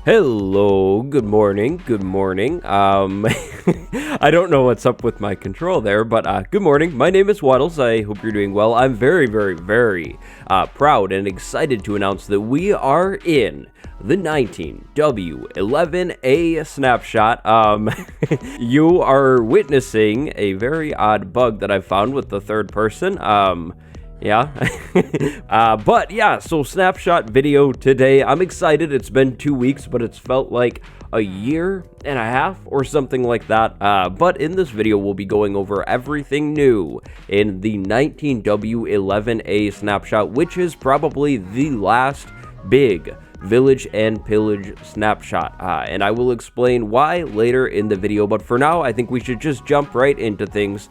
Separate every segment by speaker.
Speaker 1: Hello, good morning, good morning. I don't know what's up with my control there, but good morning. My name is Waddles. I hope you're doing well. I'm very proud and excited to announce that we are in the 19w11a Snapshot. You are witnessing a very odd bug that I found with the third person. Yeah. But yeah, so Snapshot video today. I'm excited. It's been 2 weeks, but it's felt like a year and a half or something like that. But in this video, we'll be going over everything new in the 19w11a Snapshot, which is probably the last big village and pillage snapshot, and I will explain why later in the video, but for now I think we should just jump right into things.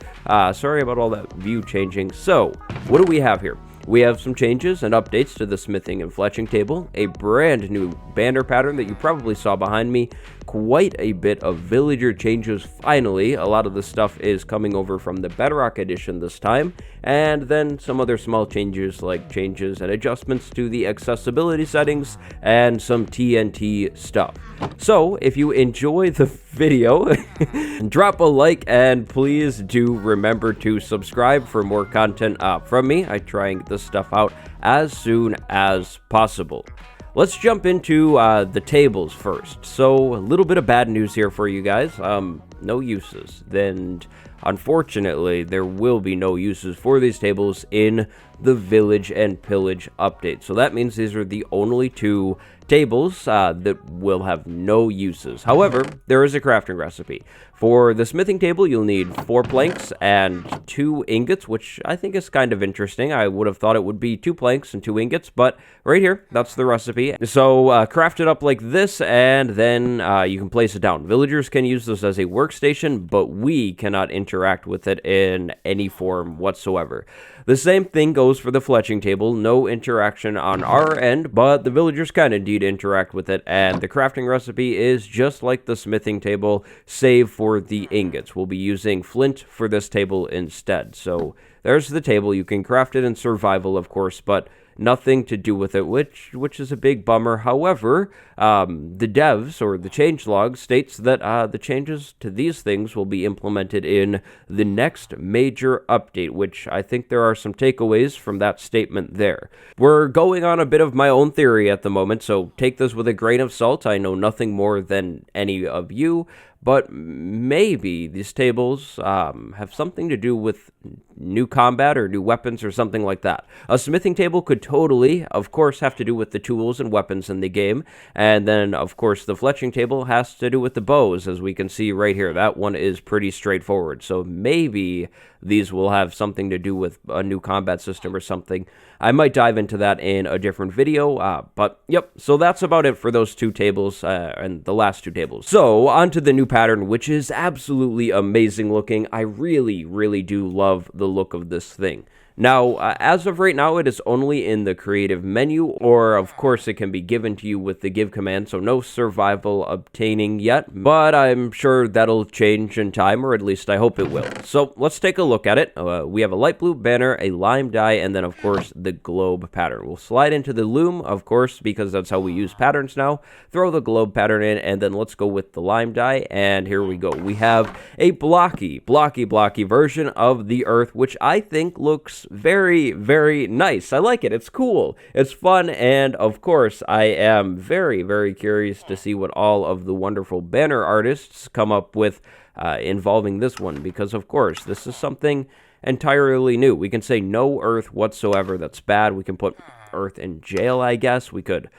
Speaker 1: Sorry about all that view changing. So what do we have here? We have some changes and updates to the smithing and fletching table, a brand new banner pattern that you probably saw behind me, quite a bit of villager changes finally. A lot of the stuff is coming over from the Bedrock edition this time, and then some other small changes like changes and adjustments to the accessibility settings and some TNT stuff. So if you enjoy the video, drop a like, and please do remember to subscribe for more content from me. I try and get this stuff out as soon as possible. Let's jump into the tables first. So a little bit of bad news here for you guys. No uses. Then unfortunately, there will be no uses for these tables in the village and pillage update. So that means these are the only two tables that will have no uses. However, there is a crafting recipe. For the smithing table, you'll need 4 planks and 2 ingots, which I think is kind of interesting. I would have thought it would be 2 planks and 2 ingots, but right here, that's the recipe. So craft it up like this, and then you can place it down. Villagers can use this as a workstation, but we cannot interact with it in any form whatsoever. The same thing goes for the fletching table. No interaction on our end, but the villagers can indeed interact with it, and the crafting recipe is just like the smithing table, save for the ingots. We'll be using flint for this table instead. So there's the table. You can craft it in survival, of course, but nothing to do with it, which is a big bummer. However, the devs, or the changelog, states that the changes to these things will be implemented in the next major update, which I think there are some takeaways from that statement there. We're going on a bit of my own theory at the moment, so take this with a grain of salt. I know nothing more than any of you, but maybe these tables have something to do with new combat or new weapons or something like that. A smithing table could totally, of course, have to do with the tools and weapons in the game. And then, of course, the fletching table has to do with the bows, as we can see right here. That one is pretty straightforward. So maybe these will have something to do with a new combat system or something. I might dive into that in a different video, but yep, so that's about it for those 2 tables and the last 2 tables. So on to the new pattern, which is absolutely amazing looking. I really do love the look of this thing. Now, as of right now, it is only in the creative menu, or of course it can be given to you with the give command, so no survival obtaining yet, but I'm sure that'll change in time, or at least I hope it will. So let's take a look at it. We have a light blue banner, a lime dye, and then of course the globe pattern. We'll slide into the loom, of course, because that's how we use patterns now. Throw the globe pattern in, and then let's go with the lime dye, and here we go. We have a blocky version of the earth, which I think looks very nice. I like it. It's cool. It's fun. And of course, I am very curious to see what all of the wonderful banner artists come up with involving this one, because of course, this is something entirely new. We can say no earth whatsoever. That's bad. We can put earth in jail, I guess. We could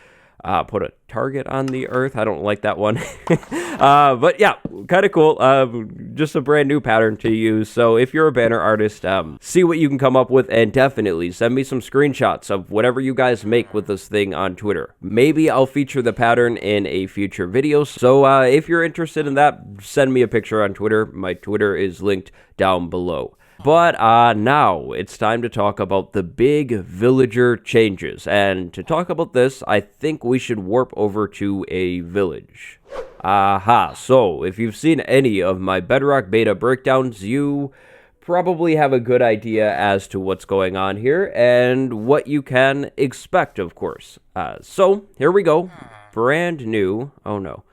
Speaker 1: put a target on the earth. I don't like that one. But yeah, kind of cool. Just a brand new pattern to use. So if you're a banner artist, see what you can come up with, and definitely send me some screenshots of whatever you guys make with this thing on Twitter. Maybe I'll feature the pattern in a future video. So if you're interested in that, send me a picture on Twitter. My Twitter is linked down below. But now it's time to talk about the big villager changes. And to talk about this, I think we should warp over to a village. Aha, so if you've seen any of my Bedrock beta breakdowns, you probably have a good idea as to what's going on here and what you can expect, of course. So here we go. brand new. Oh no.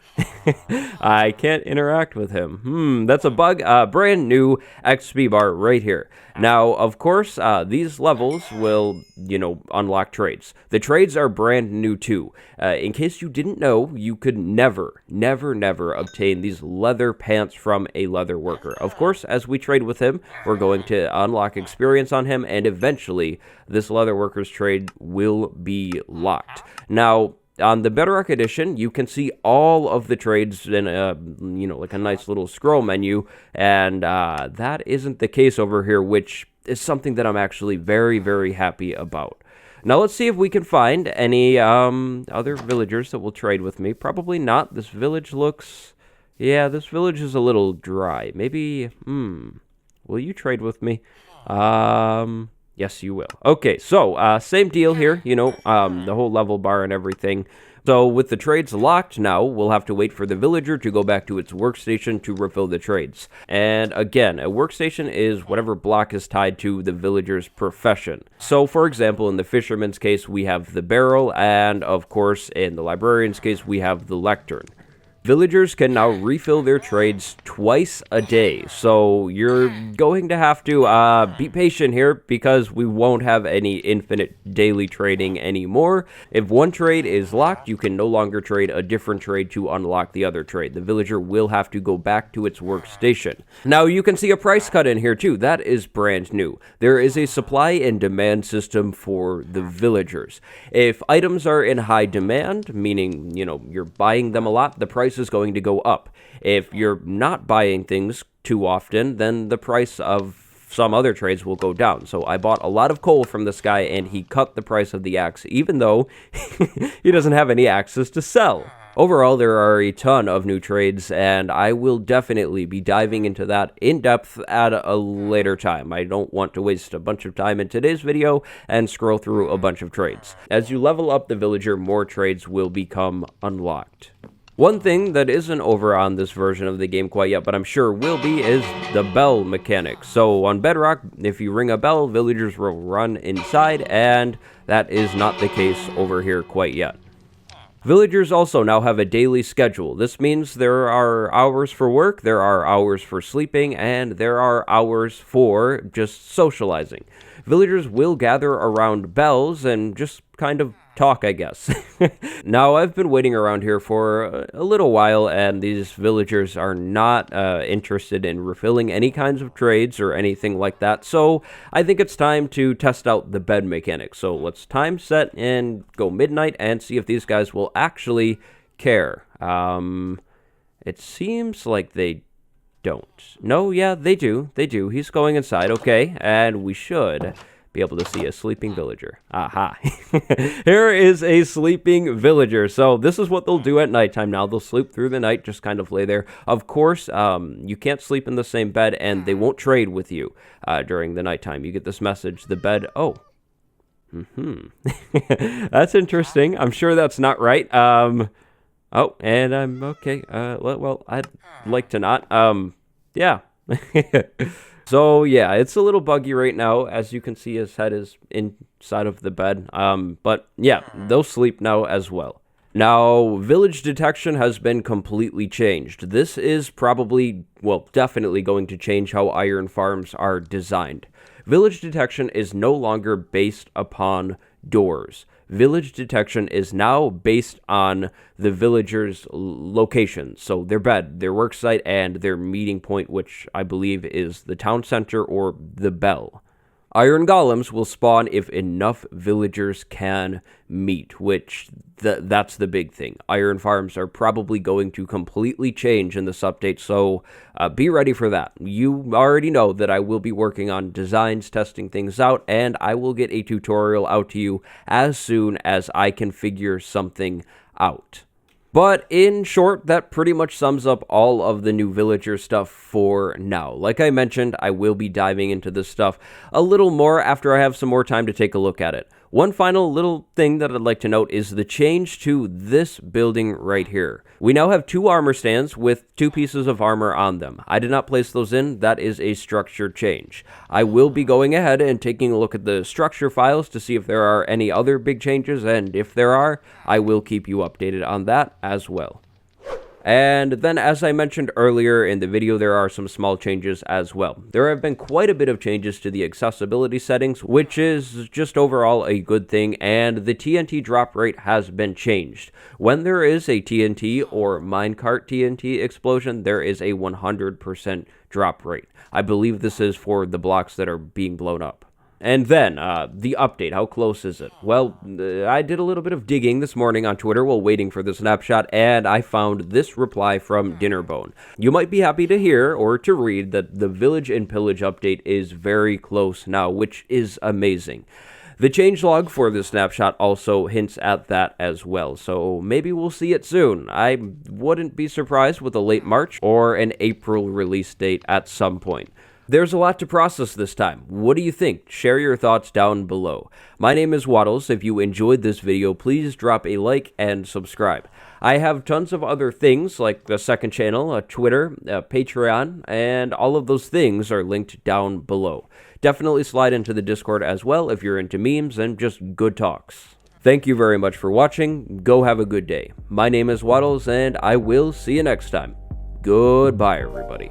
Speaker 1: I can't interact with him. That's a bug. Brand new XP bar right here. Now, of course, these levels will, unlock trades. The trades are brand new too. In case you didn't know, you could never obtain these leather pants from a leather worker. Of course, as we trade with him, we're going to unlock experience on him, and eventually, this leather worker's trade will be locked. Now, on the Bedrock Edition, you can see all of the trades in a, like a nice little scroll menu, and that isn't the case over here, which is something that I'm actually very, very happy about. Now, let's see if we can find any other villagers that will trade with me. Probably not. This village looks... Yeah, this village is a little dry. Maybe... Will you trade with me? Yes, you will. Okay, so, same deal here, the whole level bar and everything. So, with the trades locked now, we'll have to wait for the villager to go back to its workstation to refill the trades. And again, a workstation is whatever block is tied to the villager's profession. So, for example, in the fisherman's case, we have the barrel, and of course, in the librarian's case, we have the lectern. Villagers can now refill their trades twice a day, so you're going to have to be patient here because we won't have any infinite daily trading anymore. If one trade is locked, you can no longer trade a different trade to unlock the other trade. The villager will have to go back to its workstation. Now, you can see a price cut in here too. That is brand new. There is a supply and demand system for the villagers. If items are in high demand, meaning, you're buying them a lot, the price is going to go up. If you're not buying things too often, then the price of some other trades will go down. So I bought a lot of coal from this guy, and he cut the price of the axe, even though he doesn't have any axes to sell. Overall, there are a ton of new trades, and I will definitely be diving into that in depth at a later time. I don't want to waste a bunch of time in today's video and scroll through a bunch of trades. As you level up the villager, more trades will become unlocked. One thing that isn't over on this version of the game quite yet, but I'm sure will be, is the bell mechanic. So on Bedrock, if you ring a bell, villagers will run inside, and that is not the case over here quite yet. Villagers also now have a daily schedule. This means there are hours for work, there are hours for sleeping, and there are hours for just socializing. Villagers will gather around bells and just kind of talk, I guess. Now, I've been waiting around here for a little while, and these villagers are not interested in refilling any kinds of trades or anything like that, so I think it's time to test out the bed mechanic. So let's time set and go midnight and see if these guys will actually care. It seems like they don't. No, yeah, they do. They do. He's going inside. Okay, and we should be able to see a sleeping villager. Aha. Here is a sleeping villager. So this is what they'll do at nighttime now. They'll sleep through the night, just kind of lay there. Of course, you can't sleep in the same bed, and they won't trade with you during the nighttime. You get this message, the bed, oh. That's interesting. I'm sure that's not right. Oh, and I'm okay. Well, I'd like to not. Yeah. So, yeah, it's a little buggy right now. As you can see, his head is inside of the bed. But, yeah, they'll sleep now as well. Now, village detection has been completely changed. This is probably, well, definitely going to change how iron farms are designed. Village detection is no longer based upon doors. Village detection is now based on the villagers' location. So their bed, their work site, and their meeting point, which I believe is the town center or the bell. Iron golems will spawn if enough villagers can meet, which that's the big thing. Iron farms are probably going to completely change in this update, so be ready for that. You already know that I will be working on designs, testing things out, and I will get a tutorial out to you as soon as I can figure something out. But in short, that pretty much sums up all of the new villager stuff for now. Like I mentioned, I will be diving into this stuff a little more after I have some more time to take a look at it. One final little thing that I'd like to note is the change to this building right here. We now have 2 armor stands with 2 pieces of armor on them. I did not place those in. That is a structure change. I will be going ahead and taking a look at the structure files to see if there are any other big changes, and if there are, I will keep you updated on that as well. And then, as I mentioned earlier in the video, there are some small changes as well. There have been quite a bit of changes to the accessibility settings, which is just overall a good thing, and the TNT drop rate has been changed. When there is a TNT or minecart TNT explosion, there is a 100% drop rate. I believe this is for the blocks that are being blown up. And then, the update, how close is it? Well, I did a little bit of digging this morning on Twitter while waiting for the snapshot, and I found this reply from Dinnerbone. You might be happy to hear or to read that the Village and Pillage update is very close now, which is amazing. The changelog for the snapshot also hints at that as well, so maybe we'll see it soon. I wouldn't be surprised with a late March or an April release date at some point. There's a lot to process this time. What do you think? Share your thoughts down below. My name is Waddles. If you enjoyed this video, please drop a like and subscribe. I have tons of other things like a second channel, a Twitter, a Patreon, and all of those things are linked down below. Definitely slide into the Discord as well if you're into memes and just good talks. Thank you very much for watching. Go have a good day. My name is Waddles, and I will see you next time. Goodbye, everybody.